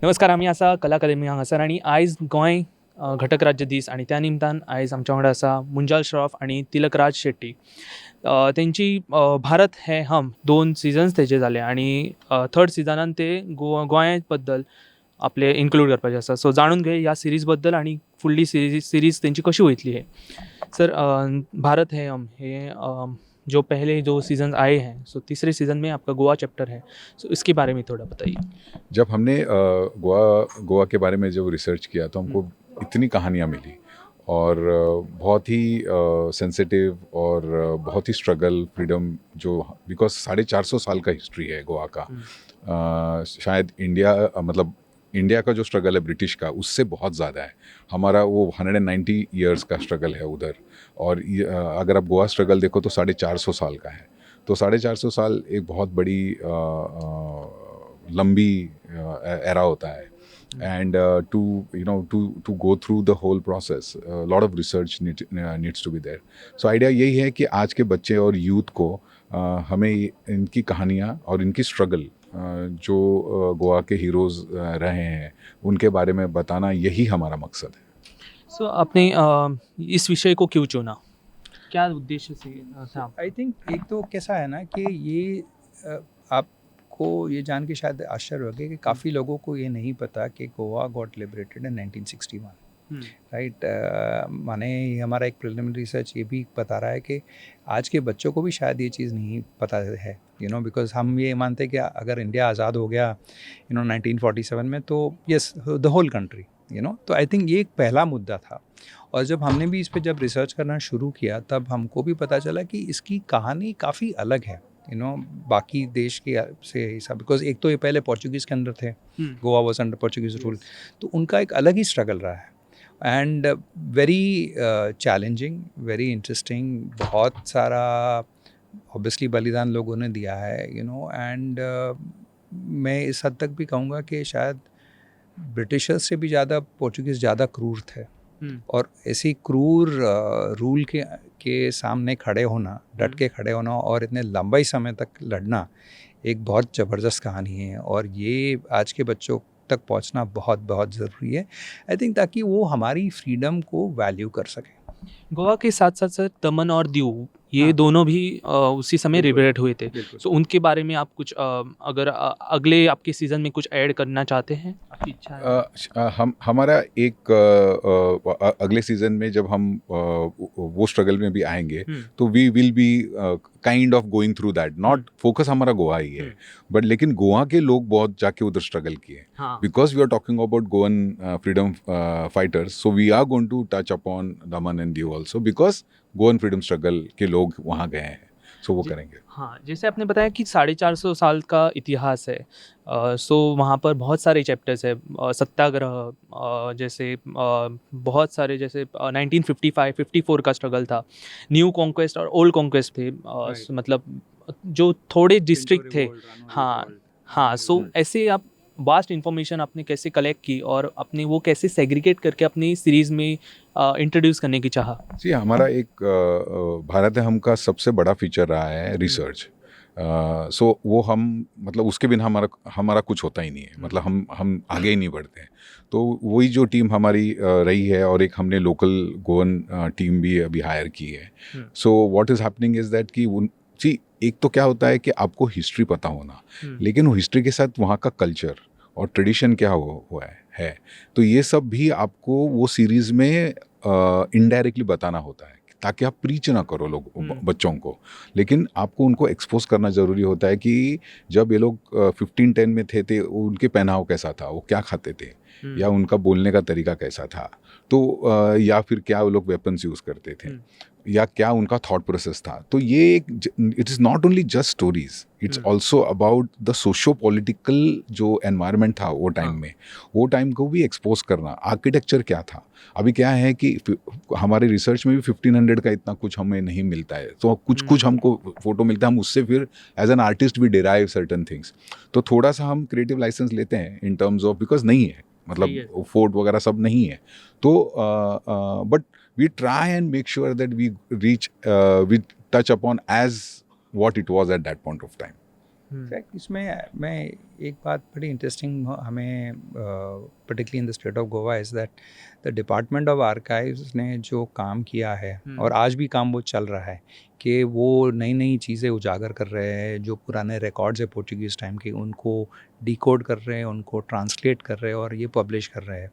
नमस्कार. आम्ही आसा कला अकादमी हांगासर आनी आयज गोंय घटक राज्य दीस आनी त्या निमतान आयज आमच्या वांगडा आसा मुंजाल श्रॉफ आनी तिलकराज शेट्टी. तेंची भारत हे हम 2 सिजन्स तेचे जाले आनी थर्ड सिजनान ते गोंया बद्दल आपले इन्क्लूड करपाचे आसा. सो जाणून घे ह्या सिरीज बद्दल आनी फुडली सिरीज तेंची कशी वयतली हे. सर, भारत है हम हे जो पहले 2 सीज़न आए हैं, सो तीसरे सीज़न में आपका गोवा चैप्टर है, सो इसके बारे में थोड़ा बताइए। जब हमने गोवा के बारे में जब रिसर्च किया तो हमको इतनी कहानियाँ मिली और बहुत ही सेंसिटिव और बहुत ही स्ट्रगल फ्रीडम जो बिकॉज 450 साल का हिस्ट्री है गोवा का। शायद मतलब इंडिया का जो स्ट्रगल है ब्रिटिश का उससे बहुत ज़्यादा है। हमारा वो 190 ईयर्स का स्ट्रगल है उधर, और अगर आप गोवा स्ट्रगल देखो तो 450 साल का है। तो 450 साल एक बहुत बड़ी लंबी एरा होता है। And to go through the whole process, a lot of research needs to be there. So idea यही है कि आज के बच्चे और यूथ को हमें इनकी कहानियाँ और इनकी स्ट्रगल जो गोवा के हीरोज़ रहे हैं उनके बारे में बताना, यही हमारा मकसद है। सो आपने इस विषय को क्यों चुना, क्या उद्देश्य से था? आई थिंक एक तो कैसा है ना कि ये आपको ये जान के शायद आश्चर्य होगा कि काफ़ी लोगों को ये नहीं पता कि गोवा गॉट लिबरेटेड इन 1961, राइट। माने हमारा एक प्रिलिमिनरी रिसर्च ये भी बता रहा है कि आज के बच्चों को भी शायद ये चीज़ नहीं पता है, बिकॉज हम ये मानते हैं कि अगर इंडिया आज़ाद हो गया 1947 में तो यस द होल कंट्री, तो आई थिंक ये एक पहला मुद्दा था। और जब हमने भी इस पे जब रिसर्च करना शुरू किया तब हमको भी पता चला कि इसकी कहानी काफ़ी अलग है बाकी देश के से हिसाब, बिकॉज एक तो ये पहले पोर्चुगीज़ के अंदर थे, Goa was under Portuguese rule, तो उनका एक अलग ही स्ट्रगल रहा है and very challenging, very interesting. बहुत सारा ऑब्वियसली बलिदान लोगों ने दिया है एंड मैं इस हद तक भी कहूँगा कि शायद ब्रिटिशर्स से भी ज़्यादा पोर्चुगीज़ ज़्यादा क्रूर थे। और ऐसी क्रूर रूल के सामने खड़े होना, डट के खड़े होना और इतने लंबे समय तक लड़ना एक बहुत ज़बरदस्त कहानी है, और ये आज के बच्चों तक पहुंचना बहुत बहुत ज़रूरी है आई थिंक, ताकि वो हमारी फ्रीडम को वैल्यू कर सकें। गोवा के साथ साथ सर दमन और दीव ये दोनों भी उसी समय लिबरेट हुए थे, सो उनके बारे में आप कुछ अगर अगले आपके सीज़न में कुछ ऐड करना चाहते हैं, आपकी इच्छा है? हमारा एक अगले सीजन में जब हम वो स्ट्रगल में भी आएंगे तो we will be kind of going through that. Not focus हमारा गोवा ही है, बट लेकिन गोवा के लोग बहुत जाके उधर स्ट्रगल किए, because we are talking about Goan freedom fighters, so we are going to touch upon Daman and Diu also, because Goan freedom struggle के लोग वहाँ गए हैं, सो वो करेंगे। हाँ, जैसे आपने बताया कि 450 साल का इतिहास है, सो वहाँ पर बहुत सारे चैप्टर्स है, सत्याग्रह, जैसे बहुत सारे, जैसे 1955-54 का स्ट्रगल था, न्यू कॉन्क्वेस्ट और ओल्ड कॉन्क्वेस्ट थे, मतलब जो थोड़े डिस्ट्रिक्ट थे। हाँ, सो ऐसे आप वास्ट इन्फॉर्मेशन आपने कैसे कलेक्ट की और अपने वो कैसे सेग्रीगेट करके अपनी सीरीज़ में इंट्रोड्यूस करने की चाहा? जी, हमारा एक भारत है हम का सबसे बड़ा फीचर रहा है रिसर्च। सो वो हम मतलब उसके बिना हमारा कुछ होता ही नहीं है, मतलब हम आगे ही नहीं बढ़ते हैं। तो वही जो टीम हमारी रही है, और एक हमने लोकल गोवन टीम भी अभी हायर की है। So what is happening is that कि एक तो क्या होता है कि आपको हिस्ट्री पता होना, लेकिन वो हिस्ट्री के साथ वहाँ का कल्चर और ट्रेडिशन क्या हुआ है, तो ये सब भी आपको वो सीरीज़ में इनडायरेक्टली बताना होता है, ताकि आप प्रीच ना करो बच्चों को, लेकिन आपको उनको एक्सपोज करना ज़रूरी होता है कि जब ये लोग 1510 में थे उनके पहनाव कैसा था, वो क्या खाते थे, या उनका बोलने का तरीका कैसा था, तो या फिर क्या वो लोग वेपन्स यूज़ करते थे, या क्या उनका थॉट प्रोसेस था। तो ये it is not only just stories, it's also about the socio political जो एनवायरनमेंट था वो टाइम में, वो टाइम को भी एक्सपोज करना। आर्किटेक्चर क्या था, अभी क्या है कि हमारे रिसर्च में भी 1500 का इतना कुछ हमें नहीं मिलता है, तो कुछ हमको फोटो मिलता है, हम उससे फिर एज एन आर्टिस्ट भी डिराइव सर्टन थिंग्स। तो थोड़ा सा हम क्रिएटिव लाइसेंस लेते हैं इन टर्म्स ऑफ, बिकॉज नहीं है, मतलब फोर्ट वगैरह सब नहीं है, तो but we try and make sure that we touch upon as what it was at that point of time. In fact इसमें मैं एक बात बड़ी इंटरेस्टिंग हमें particularly in the state of Goa is that the department of archives ने जो काम किया है और आज भी काम वो चल रहा है कि वो नई नई चीज़ें उजागर कर रहे हैं, जो पुराने रिकॉर्ड्स है पोर्चुगीज़ टाइम के उनको डिकोड कर रहे हैं, उनको ट्रांसलेट कर रहे हैं और ये पब्लिश कर रहे हैं।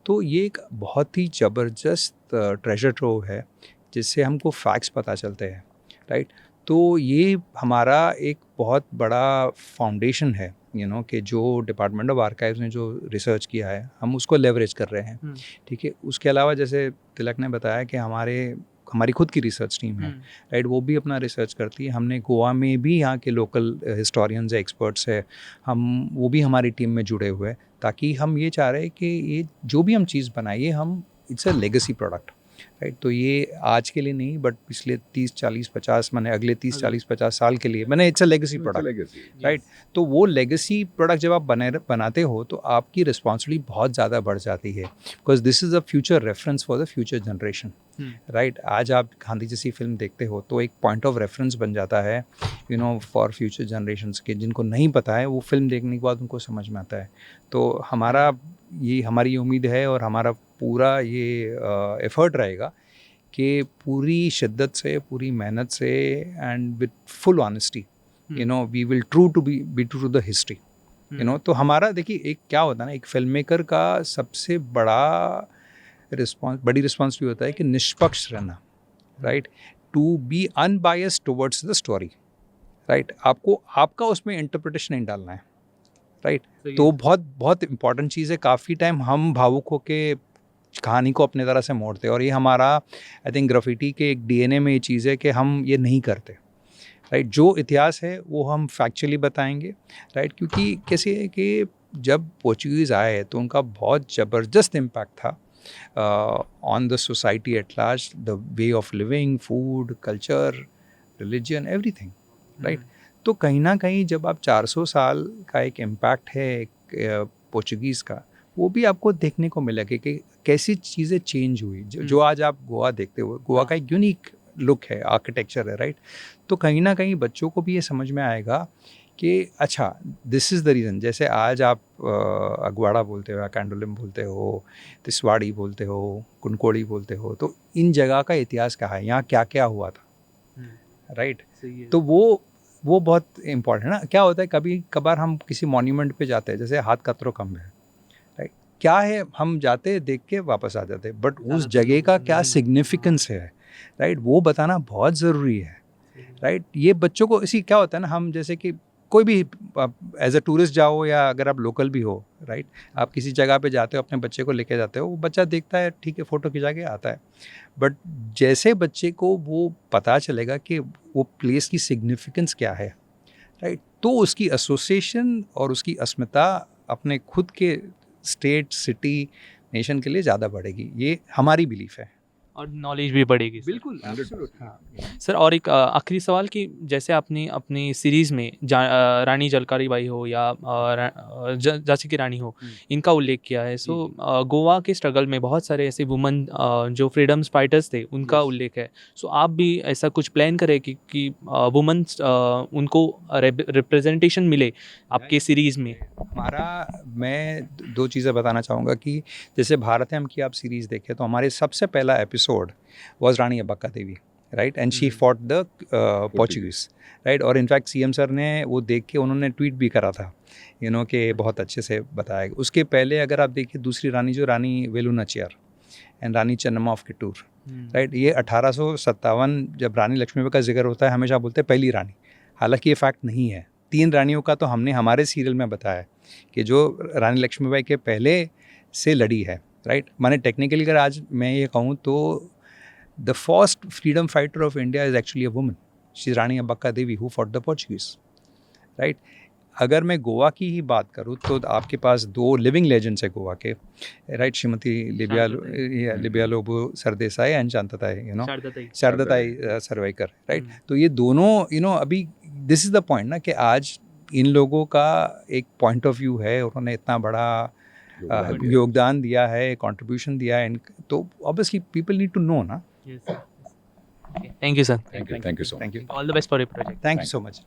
तो ये एक बहुत ही ज़बरदस्त ट्रेजर ट्रोव है जिससे हमको फैक्ट्स पता चलते हैं, राइट। तो ये हमारा एक बहुत बड़ा फाउंडेशन है कि जो डिपार्टमेंट ऑफ आर्काइव्स ने जो रिसर्च किया है हम उसको लेवरेज कर रहे हैं, ठीक है। उसके अलावा जैसे तिलक ने बताया कि हमारी खुद की रिसर्च टीम है, राइट, वो भी अपना रिसर्च करती है। हमने गोवा में भी यहाँ के लोकल हिस्टोरियंस है, एक्सपर्ट्स है, वो भी हमारी टीम में जुड़े हुए हैं, ताकि हम ये चाह रहे हैं कि ये जो भी हम चीज़ बनाइए हम it's a legacy product, right. तो ये आज के लिए नहीं बट पिछले 30-40-50 मैंने अगले 30-40-50 साल के लिए मैंने it's a legacy product, right. तो वो लेगेसी प्रोडक्ट जब आप बनाते हो तो आपकी रिस्पॉन्सिबिलिटी बहुत ज़्यादा बढ़ जाती है, because this is a future reference for the future generation, right. आज आप गांधी जैसी फिल्म देखते हो तो एक पॉइंट ऑफ रेफरेंस बन जाता है फॉर फ्यूचर जनरेशंस के, जिनको नहीं पता है वो फिल्म देखने के बाद उनको समझ में आता है। तो हमारी उम्मीद है और हमारा पूरा ये एफर्ट रहेगा कि पूरी शिद्दत से, पूरी मेहनत से and with full honesty we will be true to the history, तो हमारा देखिए एक क्या होता है ना, एक फिल्म मेकर का सबसे बड़ी रिस्पॉन्सिबिलिटी होता है कि निष्पक्ष रहना, right, to be unbiased towards the story, right. आपका उसमें इंटरप्रिटेशन नहीं डालना है, राइट। तो बहुत बहुत इंपॉर्टेंट चीज़ है। काफ़ी टाइम हम भावुक होके कहानी को अपने तरह से मोड़ते हैं और ये हमारा आई थिंक ग्राफिटी के एक डीएनए में ये चीज़ है कि हम ये नहीं करते, राइट। जो इतिहास है वो हम फैक्चुअली बताएंगे, राइट, क्योंकि कैसे है कि जब पोर्चुगीज़ आए तो उनका बहुत ज़बरदस्त इम्पैक्ट था on the society at large, the way of living, food, culture, religion, everything, right. तो कहीं ना कहीं जब आप 400 साल का एक इम्पैक्ट है पोर्चुगीज़ का, वो भी आपको देखने को मिलेगा कि कैसी चीज़ें चेंज हुई। जो आज आप गोवा देखते हो, गोवा का एक यूनिक लुक है, आर्किटेक्चर है, राइट। तो कहीं ना कहीं बच्चों को भी ये समझ में आएगा कि अच्छा दिस इज़ द रीज़न। जैसे आज आप अगवाड़ा बोलते हो, कैंडोलिम बोलते हो, तिसवाड़ी बोलते हो, कुनकोड़ी बोलते हो, तो इन जगह का इतिहास क्या है, यहाँ क्या क्या हुआ था, राइट। तो वो बहुत इम्पॉर्टेंट है ना। क्या होता है कभी कभार हम किसी मॉन्यूमेंट पे जाते हैं, जैसे हाथ कतरो कम है, राइट, क्या है, हम जाते देख के वापस आ जाते हैं, बट उस जगह का क्या सिग्निफिकेंस है, राइट, वो बताना बहुत ज़रूरी है, राइट। ये बच्चों को इसी क्या होता है ना, हम जैसे कि कोई भी एज अ टूरिस्ट जाओ या अगर आप लोकल भी हो, राइट, आप किसी जगह पे जाते हो, अपने बच्चे को लेके जाते हो, वो बच्चा देखता है, ठीक है, फ़ोटो खिंचा के आता है, बट जैसे बच्चे को वो पता चलेगा कि वो प्लेस की सिग्निफिकेंस क्या है, राइट, तो उसकी एसोसिएशन और उसकी अस्मिता अपने खुद के स्टेट, सिटी, नेशन के लिए ज़्यादा बढ़ेगी। ये हमारी बिलीफ है और नॉलेज भी बढ़ेगी। बिल्कुल, सर और एक आखिरी सवाल कि जैसे आपने अपनी सीरीज़ में रानी झलकारी बाई हो या झांसी की रानी हो, इनका उल्लेख किया है। सो गोवा के स्ट्रगल में बहुत सारे ऐसे वुमन जो फ्रीडम्स फाइटर्स थे उनका उल्लेख है। सो आप भी ऐसा कुछ प्लान करें कि वुमन उनको रिप्रेजेंटेशन मिले आपके सीरीज़ में? मैं दो चीज़ें बताना चाहूँगा कि जैसे भारतम की आप सीरीज़ देखें तो हमारे सबसे पहला episode was Rani Abbakka Devi, right, and she fought the Portuguese, right. और इनफैक्ट सीएम सर ने वो देख के उन्होंने ट्वीट भी करा था कि बहुत अच्छे से बताया। उसके पहले अगर आप देखिए दूसरी रानी जो Rani Velu Nachiyar and Rani Chennamma of Kittur, right, ये 1857 जब रानी लक्ष्मीबाई का जिक्र होता है हमेशा बोलते हैं पहली रानी, हालांकि ये फैक्ट नहीं है। 3 रानियों का तो हमने हमारे सीरियल में बताया कि जो रानी लक्ष्मीबाई के पहले से लड़ी है, राइट। माने टेक्निकली अगर आज मैं ये कहूँ तो the first freedom fighter of India is actually a woman, she Rani Abbakka Devi who fought the Portuguese, right. अगर मैं गोवा की ही बात करूँ तो आपके पास 2 लिविंग लेजेंड्स है गोवा के, right, Shrimati Libia Lobo Sardesai and Sharadatai Sarvaikar, right. तो ये दोनों अभी दिस इज़ द पॉइंट ना कि आज इन लोगों का एक पॉइंट ऑफ व्यू है, उन्होंने इतना बड़ा योगदान दिया है, कंट्रीब्यूशन दिया है, तो obviously people need to know ना। Thank you sir. Thank you so much. All the best for your project. Thank you so much.